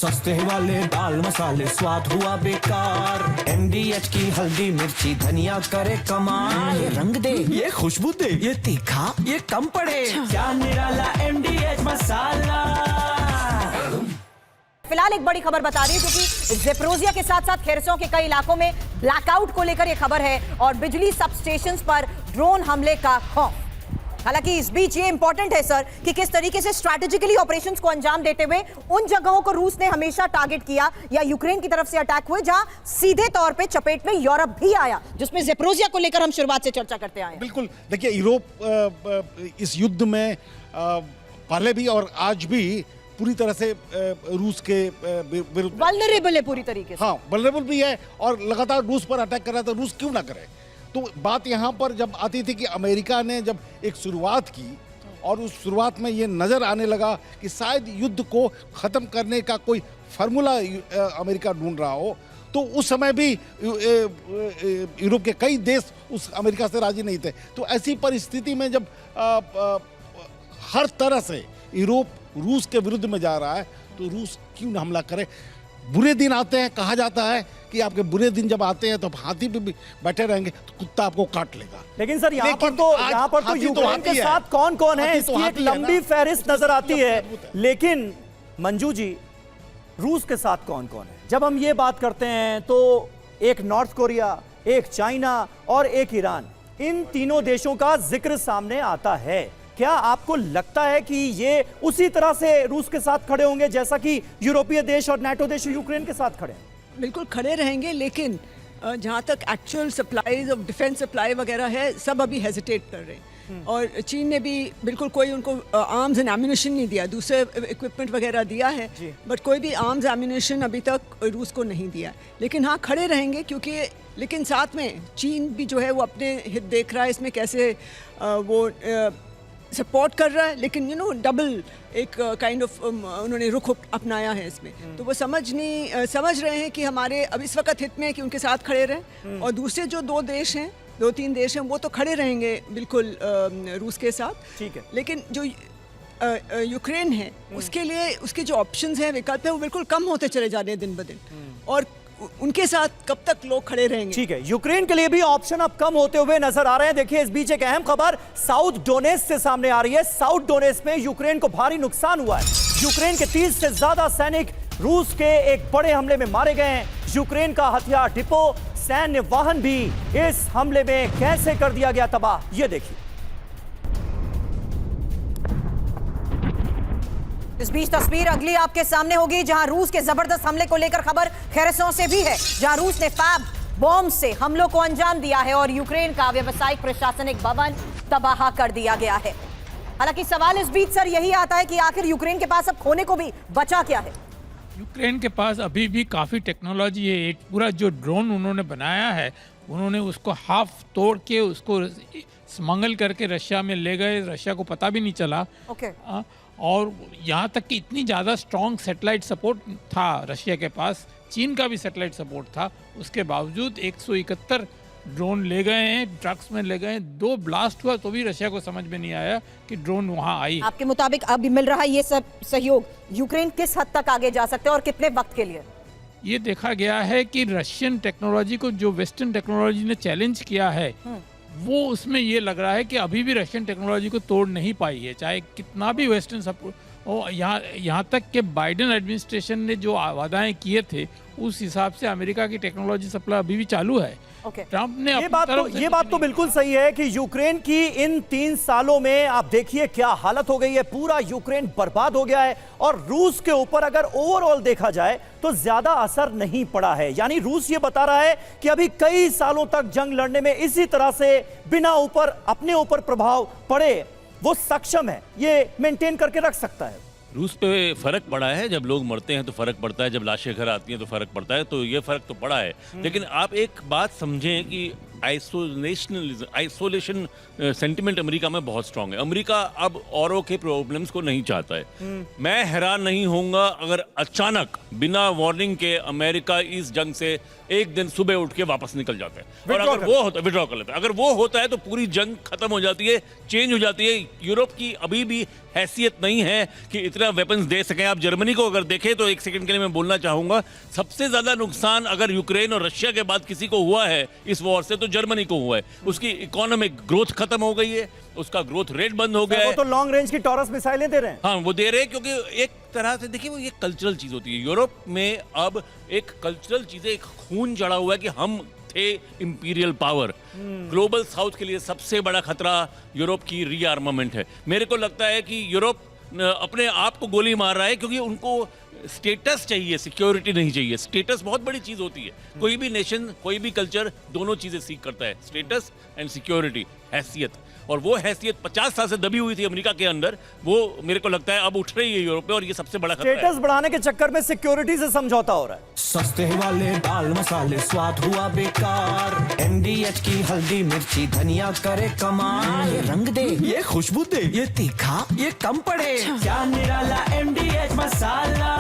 सस्ते वाले दाल मसाले स्वाद हुआ बेकार। MDH की हल्दी मिर्ची धनिया करे कमाल। ये रंग दे, ये खुशबू दे, ये तीखा, ये कम पड़े। क्या निराला MDH मसाला। फिलहाल एक बड़ी खबर बता रही है क्योंकि ज़ेपोरिज़िया के साथ साथ खेरसों के कई इलाकों में ब्लैकआउट को लेकर यह खबर है और बिजली सबस्टेशंस पर ड्रोन हमले का खौफ। हालांकि इस बीच ये इंपॉर्टेंट है सर कि किस तरीके से स्ट्रैटेजिकली ऑपरेशंस को अंजाम देते हुए उन जगहों को रूस ने हमेशा टारगेट किया या यूक्रेन की तरफ से अटैक हुए जहां सीधे तौर पे चपेट में यूरोप भी आया, जिसमें ज़ेपोरिज़िया को लेकर हम शुरुआत से चर्चा करते आए। बिल्कुल, देखिए यूरोप इस युद्ध में पहले भी और आज भी पूरी तरह से रूस के विरुद्ध वल्नरेबल है पूरी तरीके से। हाँ, वल्नरेबल भी है और लगातार रूस पर अटैक कर रहा था। रूस क्यों ना करे। तो बात यहाँ पर जब आती थी कि अमेरिका ने जब एक शुरुआत की और उस शुरुआत में ये नज़र आने लगा कि शायद युद्ध को ख़त्म करने का कोई फार्मूला अमेरिका ढूंढ रहा हो, तो उस समय भी यूरोप के कई देश उस अमेरिका से राजी नहीं थे। तो ऐसी परिस्थिति में जब हर तरह से यूरोप रूस के विरुद्ध में जा रहा है तो रूस क्यों न हमला करे। बुरे दिन आते हैं, कहा जाता है कि आपके बुरे दिन जब आते हैं तो हाथी पे भी बैठे रहेंगे तो कुत्ता आपको काट लेगा। लेकिन सर यहाँ पर तो यूक्रेन के साथ कौन कौन है इसकी एक लंबी फहरिस्त नजर आती है, लेकिन मंजू जी रूस के साथ कौन कौन है? जब हम ये बात करते हैं तो एक नॉर्थ कोरिया, एक चाइना और एक ईरान, इन तीनों देशों का जिक्र सामने आता है। क्या आपको लगता है कि ये उसी तरह से रूस के साथ खड़े होंगे जैसा कि यूरोपीय देश और नाटो देश यूक्रेन के साथ खड़े हैं? बिल्कुल खड़े रहेंगे, लेकिन जहाँ तक actual supplies of defence supply वगैरह है सब अभी हेजिटेट कर रहे हैं। और चीन ने भी बिल्कुल कोई उनको आर्म्स एंड एम्यूनिशन नहीं दिया, दूसरे इक्विपमेंट वगैरह दिया है, बट कोई भी आर्म्स एम्यूनिशन अभी तक रूस को नहीं दिया। लेकिन हाँ, खड़े रहेंगे क्योंकि लेकिन साथ में चीन भी जो है वो अपने हित देख रहा है इसमें, कैसे वो सपोर्ट कर रहा है, लेकिन डबल एक काइंड ऑफ उन्होंने रुख अपनाया है इसमें। तो वो समझ रहे हैं कि हमारे अब इस वक्त हित में है कि उनके साथ खड़े रहें, और दूसरे जो दो तीन देश हैं वो तो खड़े रहेंगे बिल्कुल रूस के साथ। ठीक है, लेकिन जो यूक्रेन है उसके लिए उसके जो ऑप्शंस हैं, विकल्प है, वो बिल्कुल कम होते चले जा रहे हैं दिन ब दिन, और उनके साथ कब तक लोग खड़े रहेंगे। ठीक है, यूक्रेन के लिए भी ऑप्शन अब कम होते हुए नजर आ रहे हैं। देखिए, इस बीच एक अहम खबर साउथ डोनेट्स्क से सामने आ रही है। साउथ डोनेट्स्क में यूक्रेन को भारी नुकसान हुआ है। यूक्रेन के 30 से ज्यादा सैनिक रूस के एक बड़े हमले में मारे गए हैं। यूक्रेन का हथियार डिपो, सैन्य वाहन भी इस हमले में कैसे कर दिया गया तबाह, ये देखिए। इस बीच तस्वीर अगली आपके सामने होगी जहां रूस के जबरदस्त हमले को लेकर खबर खेरसों से भी है, जहां रूस ने फैब बॉम्ब से हमलों को अंजाम दिया है और यूक्रेन का व्यावसायिक प्रशासनिक भवन तबाह कर दिया गया है। हालांकि सवाल इस बीच सर यही आता है कि आखिर यूक्रेन के पास अब खोने को भी बचा क्या है? यूक्रेन के पास अभी भी काफ़ी टेक्नोलॉजी है। एक पूरा जो ड्रोन उन्होंने बनाया है, उन्होंने उसको हाफ तोड़ के उसको स्मगल करके रशिया में ले गए, रशिया को पता भी नहीं चला। और यहाँ तक कि इतनी ज़्यादा स्ट्रॉन्ग सैटेलाइट सपोर्ट था रशिया के पास, चीन का भी सैटेलाइट सपोर्ट था, उसके बावजूद 171 ड्रोन ले गए हैं, ट्रक्स में ले गए हैं। 2 ब्लास्ट हुआ तो भी रशिया को समझ में नहीं आया कि ड्रोन वहाँ आई। आपके मुताबिक अभी मिल रहा है ये सब सहयोग, यूक्रेन किस हद तक आगे जा सकते हैं और कितने वक्त के लिए? ये देखा गया है कि रशियन टेक्नोलॉजी को जो वेस्टर्न टेक्नोलॉजी ने चैलेंज किया है, वो उसमें ये लग रहा है कि अभी भी रशियन टेक्नोलॉजी को तोड़ नहीं पाई है, चाहे कितना भी वेस्टर्न सपोर्ट। और यहाँ तक कि बाइडेन एडमिनिस्ट्रेशन ने जो वादाएं किए थे उस हिसाब से अमेरिका की टेक्नोलॉजी सप्लाई अभी भी चालू है। ट्रंप ने ये बात तो बिल्कुल सही है कि यूक्रेन की इन 3 सालों में आप देखिए क्या हालत हो गई है। पूरा यूक्रेन बर्बाद हो गया है और रूस के ऊपर अगर ओवरऑल देखा जाए तो ज्यादा असर नहीं पड़ा है। यानी रूस ये बता रहा है कि अभी कई सालों तक जंग लड़ने में इसी तरह से बिना अपने ऊपर प्रभाव पड़े वो सक्षम है, ये मेंटेन करके रख सकता है। रूस पे फर्क पड़ा है, जब लोग मरते हैं तो फर्क पड़ता है, जब लाशें घर आती हैं तो फर्क पड़ता है, तो ये फर्क तो पड़ा है। लेकिन आप एक बात समझें कि आइसोलेशन सेंटिमेंट अमेरिका में बहुत स्ट्रांग है। अमेरिका अब औरों के प्रॉब्लम्स को नहीं चाहता है। मैं हैरान नहीं होऊंगा अगर अचानक बिना वार्निंग के अमेरिका इस जंग से एक दिन सुबह उठ के वापस निकल जाता है, और अगर वो होता है विड्रॉ कर लेता है, अगर वो होता है तो पूरी जंग खत्म हो जाती है, चेंज हो जाती है। यूरोप की अभी भी हैसियत नहीं है कि इतना वेपन्स दे सकें। आप जर्मनी को अगर देखें तो एक सेकंड के लिए मैं बोलना चाहूंगा, सबसे ज्यादा नुकसान अगर यूक्रेन और रशिया के बाद किसी को हुआ है इस वॉर से तो जर्मनी को हुआ है। उसकी इकोनॉमिक ग्रोथ खत्म हो गई है, उसका ग्रोथ रेट बंद हो गया वो है। तो लॉन्ग रेंज की टॉरस मिसाइलें दे रहे हैं। हाँ, वो दे रहे हैं क्योंकि एक तरह से देखिए वो ये कल्चरल चीज होती है। यूरोप में अब एक कल्चरल चीज है, एक खून जड़ा हुआ है कि हम थे इंपीरियल पावर। ग्लोबल साउथ के लिए सबसे बड़ा खतरा यूरोप की रीआर्मामेंट है। मेरे को लगता है कि यूरोप अपने आप को गोली मार रहा है क्योंकि उनको स्टेटस चाहिए, सिक्योरिटी नहीं चाहिए। स्टेटस बहुत बड़ी चीज होती है। कोई भी नेशन, कोई भी कल्चर दोनों चीजें सीख करता है, स्टेटस एंड सिक्योरिटी, हैसियत। और वो हैसियत 50 साल से दबी हुई थी अमेरिका के अंदर, वो मेरे को लगता है अब उठ रही है यूरोप में, और ये सबसे बड़ा खतरा है। स्टेटस बढ़ाने के चक्कर में सिक्योरिटी से समझौता हो रहा है। सस्ते वाले दाल मसाले स्वाद हुआ बेकार, MDH की हल्दी मिर्ची धनिया करे कमाल। ये रंग दे, ये खुशबू दे, ये तीखा, ये कम पड़े, क्या निराला MDH मसाला।